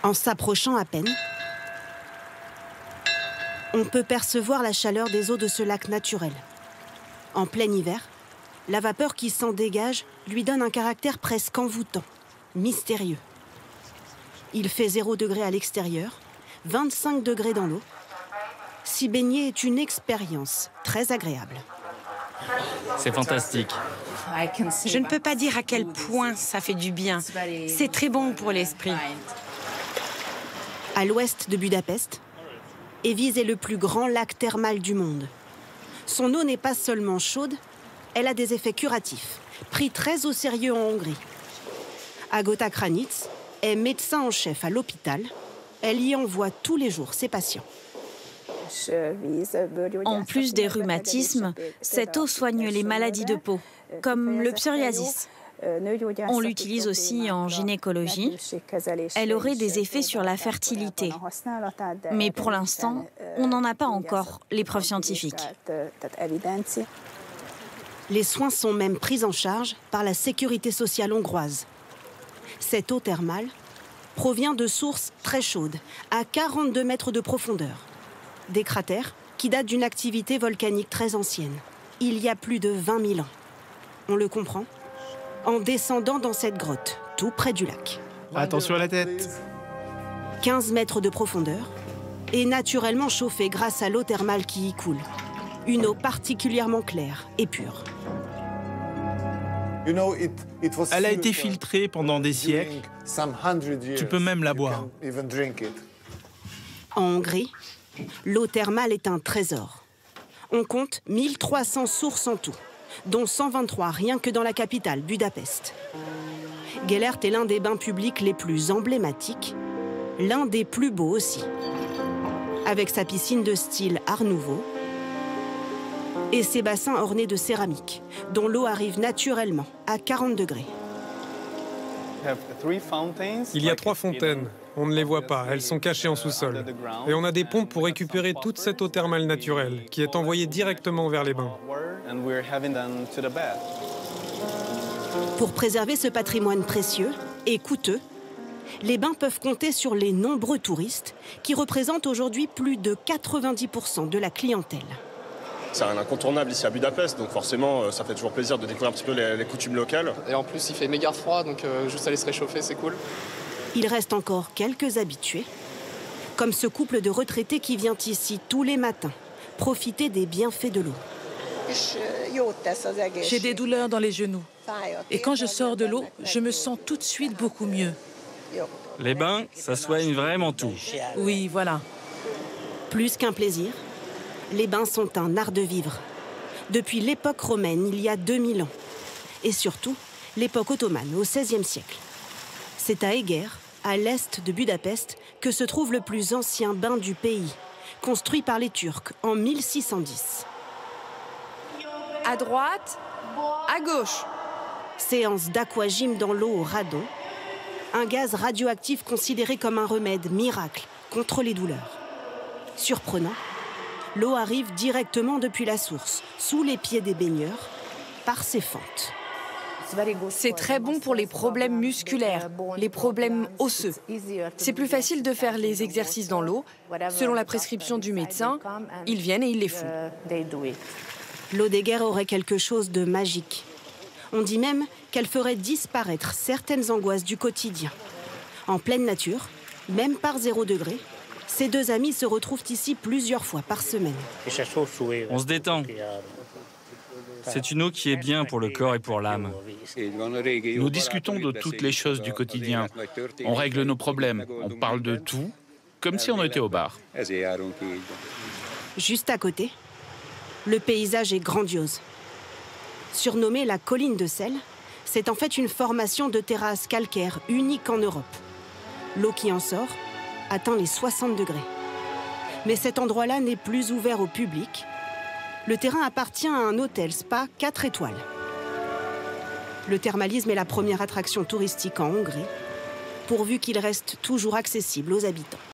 En s'approchant à peine, on peut percevoir la chaleur des eaux de ce lac naturel. En plein hiver, la vapeur qui s'en dégage lui donne un caractère presque envoûtant, mystérieux. Il fait 0 degré à l'extérieur, 25 degrés dans l'eau. S'y baigner est une expérience très agréable. C'est fantastique. Je ne peux pas dire à quel point ça fait du bien. C'est très bon pour l'esprit. À l'ouest de Budapest, Éviz est le plus grand lac thermal du monde. Son eau n'est pas seulement chaude, elle a des effets curatifs, pris très au sérieux en Hongrie. Agota Kranitz est médecin en chef à l'hôpital. Elle y envoie tous les jours ses patients. En plus des rhumatismes, cette eau soigne les maladies de peau, comme le psoriasis. On l'utilise aussi en gynécologie. Elle aurait des effets sur la fertilité. Mais pour l'instant, on n'en a pas encore les preuves scientifiques. Les soins sont même pris en charge par la sécurité sociale hongroise. Cette eau thermale provient de sources très chaudes, à 42 mètres de profondeur. Des cratères qui datent d'une activité volcanique très ancienne, il y a plus de 20 000 ans. On le comprend en descendant dans cette grotte, tout près du lac. Attention à la tête. 15 mètres de profondeur et naturellement chauffée grâce à l'eau thermale qui y coule. Une eau particulièrement claire et pure. Elle a été filtrée pendant des siècles. Tu peux même la boire. En Hongrie, l'eau thermale est un trésor. On compte 1300 sources en tout, dont 123 rien que dans la capitale, Budapest. Gellert est l'un des bains publics les plus emblématiques, l'un des plus beaux aussi. Avec sa piscine de style Art Nouveau et ses bassins ornés de céramique, dont l'eau arrive naturellement à 40 degrés. Il y a 3 fontaines. On ne les voit pas, elles sont cachées en sous-sol. Et on a des pompes pour récupérer toute cette eau thermale naturelle, qui est envoyée directement vers les bains. Pour préserver ce patrimoine précieux et coûteux, les bains peuvent compter sur les nombreux touristes qui représentent aujourd'hui plus de 90% de la clientèle. C'est un incontournable ici à Budapest, donc forcément ça fait toujours plaisir de découvrir un petit peu les coutumes locales. Et en plus il fait méga froid, donc juste aller se réchauffer, c'est cool. Il reste encore quelques habitués, comme ce couple de retraités qui vient ici tous les matins, profiter des bienfaits de l'eau. J'ai des douleurs dans les genoux. Et quand je sors de l'eau, je me sens tout de suite beaucoup mieux. Les bains, ça soigne vraiment tout. Oui, voilà. Plus qu'un plaisir, les bains sont un art de vivre. Depuis l'époque romaine, il y a 2000 ans. Et surtout, l'époque ottomane, au XVIe siècle. C'est à Eger, à l'est de Budapest, que se trouve le plus ancien bain du pays, construit par les Turcs en 1610. À droite, à gauche. Séance d'aquagym dans l'eau au radon, un gaz radioactif considéré comme un remède miracle contre les douleurs. Surprenant, l'eau arrive directement depuis la source, sous les pieds des baigneurs, par ses fentes. C'est très bon pour les problèmes musculaires, les problèmes osseux. C'est plus facile de faire les exercices dans l'eau. Selon la prescription du médecin, ils viennent et ils les font. L'eau d'Eger aurait quelque chose de magique. On dit même qu'elle ferait disparaître certaines angoisses du quotidien. En pleine nature, même par 0 degré, ces deux amis se retrouvent ici plusieurs fois par semaine. On se détend. C'est une eau qui est bien pour le corps et pour l'âme. Nous discutons de toutes les choses du quotidien. On règle nos problèmes. On parle de tout, comme si on était au bar. Juste à côté, le paysage est grandiose. Surnommée la colline de sel, c'est en fait une formation de terrasses calcaires unique en Europe. L'eau qui en sort atteint les 60 degrés. Mais cet endroit-là n'est plus ouvert au public. Le terrain appartient à un hôtel spa 4 étoiles. Le thermalisme est la première attraction touristique en Hongrie, pourvu qu'il reste toujours accessible aux habitants.